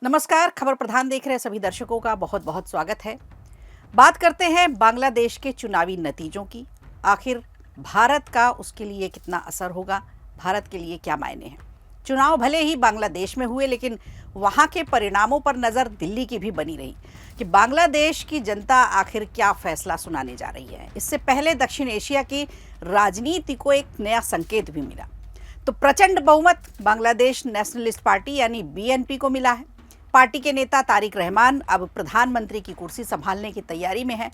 नमस्कार। खबर प्रधान देख रहे सभी दर्शकों का बहुत बहुत स्वागत है। बात करते हैं बांग्लादेश के चुनावी नतीजों की। आखिर भारत का उसके लिए कितना असर होगा, भारत के लिए क्या मायने हैं। चुनाव भले ही बांग्लादेश में हुए, लेकिन वहाँ के परिणामों पर नज़र दिल्ली की भी बनी रही कि बांग्लादेश की जनता आखिर क्या फैसला सुनाने जा रही है। इससे पहले दक्षिण एशिया की राजनीति को एक नया संकेत भी मिला। तो प्रचंड बहुमत बांग्लादेश नेशनलिस्ट पार्टी यानी बीएनपी को मिला है। पार्टी के नेता तारिक रहमान अब प्रधानमंत्री की कुर्सी संभालने की तैयारी में हैं।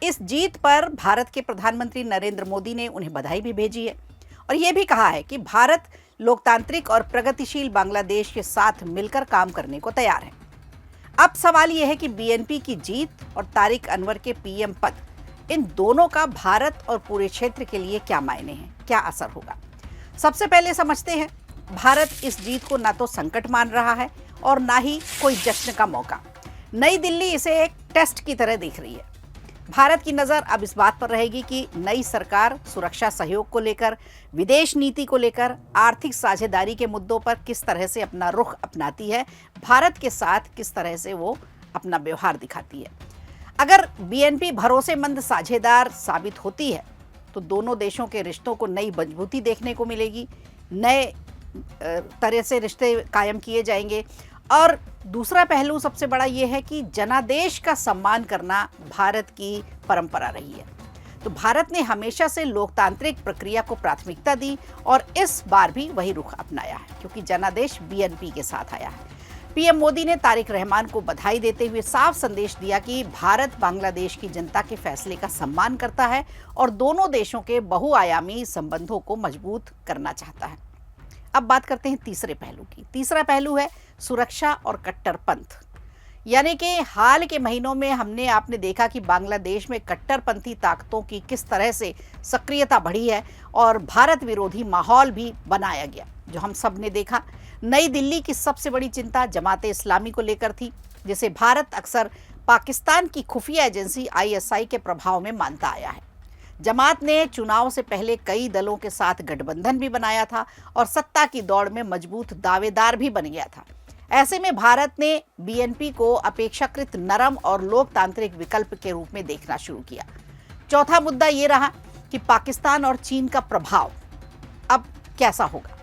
इस जीत पर भारत के प्रधानमंत्री नरेंद्र मोदी ने उन्हें बधाई भी भेजी है और ये भी कहा है कि भारत लोकतांत्रिक और प्रगतिशील बांग्लादेश के साथ मिलकर काम करने को तैयार है। अब सवाल यह है कि बीएनपी की जीत और तारिक अनवर के पीएम पद, इन दोनों का भारत और पूरे क्षेत्र के लिए क्या मायने हैं, क्या असर होगा। सबसे पहले समझते हैं, भारत इस जीत को ना तो संकट मान रहा है और ना ही कोई जश्न का मौका। नई दिल्ली इसे एक टेस्ट की तरह देख रही है। भारत की नज़र अब इस बात पर रहेगी कि नई सरकार सुरक्षा सहयोग को लेकर, विदेश नीति को लेकर, आर्थिक साझेदारी के मुद्दों पर किस तरह से अपना रुख अपनाती है, भारत के साथ किस तरह से वो अपना व्यवहार दिखाती है। अगर बीएनपी भरोसेमंद साझेदार साबित होती है तो दोनों देशों के रिश्तों को नई मजबूती देखने को मिलेगी, नए तरह से रिश्ते कायम किए जाएंगे। और दूसरा पहलू सबसे बड़ा ये है कि जनादेश का सम्मान करना भारत की परंपरा रही है। तो भारत ने हमेशा से लोकतांत्रिक प्रक्रिया को प्राथमिकता दी और इस बार भी वही रुख अपनाया है, क्योंकि जनादेश बीएनपी के साथ आया है। पीएम मोदी ने तारिक रहमान को बधाई देते हुए साफ संदेश दिया कि भारत बांग्लादेश की जनता के फैसले का सम्मान करता है और दोनों देशों के बहुआयामी संबंधों को मजबूत करना चाहता है। अब बात करते हैं तीसरे पहलू की। तीसरा पहलू है सुरक्षा और कट्टरपंथ। यानी कि हाल के महीनों में आपने देखा कि बांग्लादेश में कट्टरपंथी ताकतों की किस तरह से सक्रियता बढ़ी है और भारत विरोधी माहौल भी बनाया गया, जो हम सब ने देखा। नई दिल्ली की सबसे बड़ी चिंता जमात इस्लामी को लेकर थी, जिसे भारत अक्सर पाकिस्तान की खुफिया एजेंसी आईएसआई के प्रभाव में मानता आया है। जमात ने चुनाव से पहले कई दलों के साथ गठबंधन भी बनाया था और सत्ता की दौड़ में मजबूत दावेदार भी बन गया था। ऐसे में भारत ने बीएनपी को अपेक्षाकृत नरम और लोकतांत्रिक विकल्प के रूप में देखना शुरू किया। चौथा मुद्दा ये रहा कि पाकिस्तान और चीन का प्रभाव अब कैसा होगा।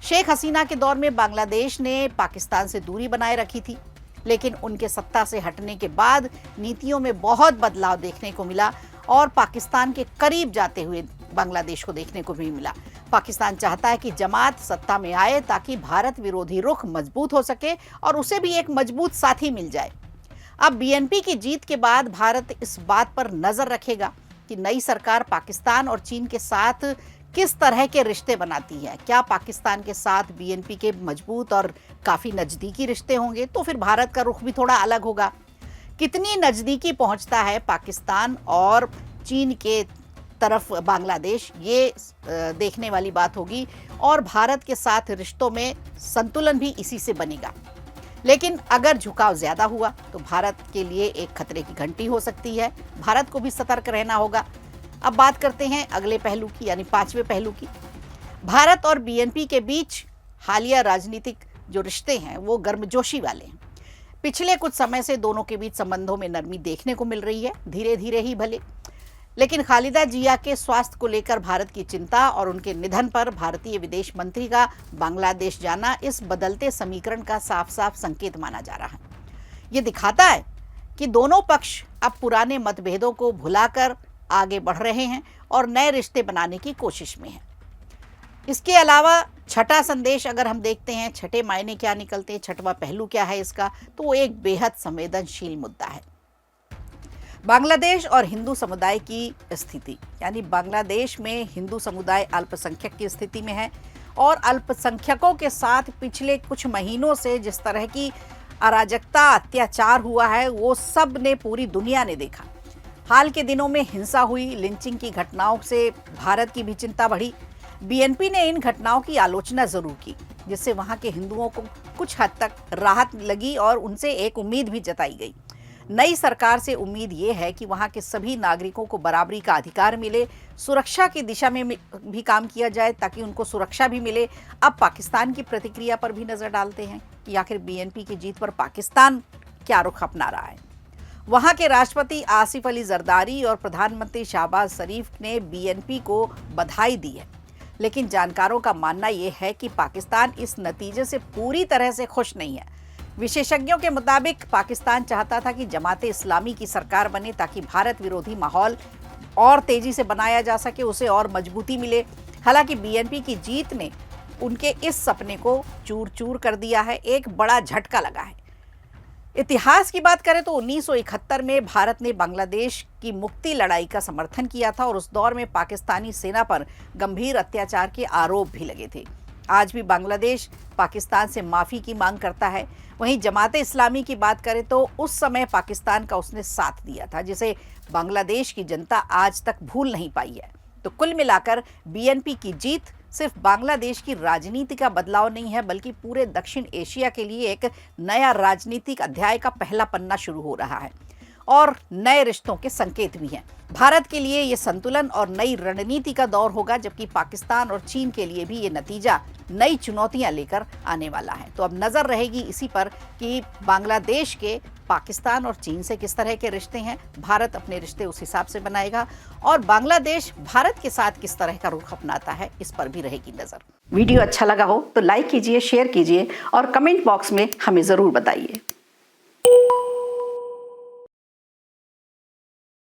शेख हसीना के दौर में बांग्लादेश ने पाकिस्तान से दूरी बनाए रखी थी, लेकिन उनके सत्ता से हटने के बाद नीतियों में बहुत बदलाव देखने को मिला और पाकिस्तान के करीब जाते हुए बांग्लादेश को देखने को भी मिला। पाकिस्तान चाहता है कि जमात सत्ता में आए ताकि भारत विरोधी रुख मजबूत हो सके और उसे भी एक मजबूत साथी मिल जाए। अब बीएनपी की जीत के बाद भारत इस बात पर नजर रखेगा कि नई सरकार पाकिस्तान और चीन के साथ किस तरह के रिश्ते बनाती है। क्या पाकिस्तान के साथ बीएनपी के मजबूत और काफ़ी नज़दीकी रिश्ते होंगे तो फिर भारत का रुख भी थोड़ा अलग होगा। कितनी नज़दीकी पहुंचता है पाकिस्तान और चीन के तरफ बांग्लादेश, ये देखने वाली बात होगी और भारत के साथ रिश्तों में संतुलन भी इसी से बनेगा। लेकिन अगर झुकाव ज़्यादा हुआ तो भारत के लिए एक खतरे की घंटी हो सकती है। भारत को भी सतर्क रहना होगा। अब बात करते हैं अगले पहलू की, यानी पांचवें पहलू की। भारत और बीएनपी के बीच हालिया राजनीतिक जो रिश्ते हैं वो गर्मजोशी वाले हैं। पिछले कुछ समय से दोनों के बीच संबंधों में नरमी देखने को मिल रही है, धीरे धीरे ही भले। लेकिन खालिदा जिया के स्वास्थ्य को लेकर भारत की चिंता और उनके निधन पर भारतीय विदेश मंत्री का बांग्लादेश जाना इस बदलते समीकरण का साफ साफ संकेत माना जा रहा है। ये दिखाता है कि दोनों पक्ष अब पुराने मतभेदों को भुलाकर आगे बढ़ रहे हैं और नए रिश्ते बनाने की कोशिश में हैं। इसके अलावा छठा संदेश अगर हम देखते हैं, छठे मायने क्या निकलते हैं, छठवां पहलू क्या है इसका, तो वो एक बेहद संवेदनशील मुद्दा है। बांग्लादेश और हिंदू समुदाय की स्थिति, यानी बांग्लादेश में हिंदू समुदाय अल्पसंख्यक की स्थिति में है और अल्पसंख्यकों के साथ पिछले कुछ महीनों से जिस तरह की अराजकता, अत्याचार हुआ है वो सब ने, पूरी दुनिया ने देखा। हाल के दिनों में हिंसा हुई, लिंचिंग की घटनाओं से भारत की भी चिंता बढ़ी। बीएनपी ने इन घटनाओं की आलोचना जरूर की, जिससे वहां के हिंदुओं को कुछ हद तक राहत लगी और उनसे एक उम्मीद भी जताई गई। नई सरकार से उम्मीद ये है कि वहां के सभी नागरिकों को बराबरी का अधिकार मिले, सुरक्षा की दिशा में भी काम किया जाए ताकि उनको सुरक्षा भी मिले। अब पाकिस्तान की प्रतिक्रिया पर भी नजर डालते हैं कि आखिर बीएनपी की जीत पर पाकिस्तान क्या रुख अपना रहा है। वहां के राष्ट्रपति आसिफ अली जरदारी और प्रधानमंत्री शहबाज शरीफ ने बीएनपी को बधाई दी है, लेकिन जानकारों का मानना यह है कि पाकिस्तान इस नतीजे से पूरी तरह से खुश नहीं है। विशेषज्ञों के मुताबिक पाकिस्तान चाहता था कि जमाते इस्लामी की सरकार बने ताकि भारत विरोधी माहौल और तेजी से बनाया जा सके, उसे और मजबूती मिले। हालांकि बीएनपी की जीत ने उनके इस सपने को चूर चूर कर दिया है, एक बड़ा झटका लगा है। इतिहास की बात करें तो 1971 में भारत ने बांग्लादेश की मुक्ति लड़ाई का समर्थन किया था और उस दौर में पाकिस्तानी सेना पर गंभीर अत्याचार के आरोप भी लगे थे। आज भी बांग्लादेश पाकिस्तान से माफ़ी की मांग करता है। वहीं जमाते इस्लामी की बात करें तो उस समय पाकिस्तान का उसने साथ दिया था, जिसे बांग्लादेश की जनता आज तक भूल नहीं पाई है। तो कुल मिलाकर बीएनपी की जीत सिर्फ बांग्लादेश की राजनीति का बदलाव नहीं है, बल्कि पूरे दक्षिण एशिया के लिए एक नया राजनीतिक अध्याय का पहला पन्ना शुरू हो रहा है और नए रिश्तों के संकेत भी हैं। भारत के लिए ये संतुलन और नई रणनीति का दौर होगा, जबकि पाकिस्तान और चीन के लिए भी ये नतीजा नई चुनौतियां लेकर आने वाला है। तो अब नजर रहेगी इसी पर कि बांग्लादेश के पाकिस्तान और चीन से किस तरह के रिश्ते हैं। भारत अपने रिश्ते उस हिसाब से बनाएगा और बांग्लादेश भारत के साथ किस तरह का रुख अपनाता है, इस पर भी रहेगी नजर। वीडियो अच्छा लगा हो तो लाइक कीजिए, शेयर कीजिए और कमेंट बॉक्स में हमें जरूर बताइए।